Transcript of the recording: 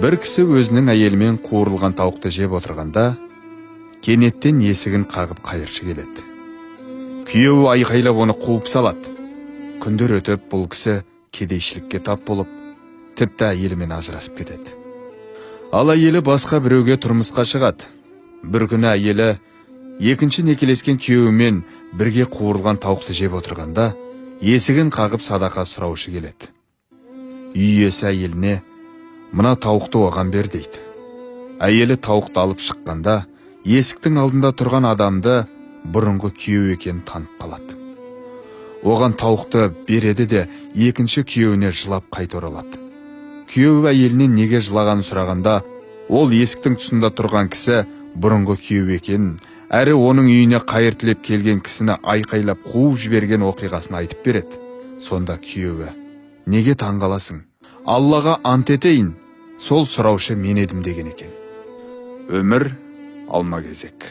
Бір кісі өзінің әйелімен қуырылған тауықты жеп отырғанда, кенеттен есігін қағып қайыршы келеді. Күйеуі айқайлап оны қуып салады. Күндер өтіп, бұл кісі кедейшілікке тап болып, тіпті әйелімен ажырасып кетеді. Ал әйелі басқа біреуге тұрмысқа шығады. Бір күні әйелі екінші некелескен күйеуімен бірге қуырылған тауықты жеп отырғанда, есігін қағып садақа сұраушы келеді. Үй иесі әйеліне: «Мына тауықты оған бер» дейді. Әйелі тауықты алып шыққанда, есіктің алдында тұрған адамды бұрынғы күйеу екенін танып қалады. Оған тауықты береді де екінші күйеуіне жылап қайта оралады. Күйеу әйелінен неге жылағанын сұрағанда, ол есіктің тұсында тұрған кісі бұрынғы күйеу екенін, әрі оның үйіне қайыр тілеп келген кісіні айқайлап қуып жіберген оқиғасын айтып береді. Сонда күйеуі: «Неге таңғаласың? Аллаға ант етейін, сол сұраушы мен едім» деген екен. Өмір алма кезек.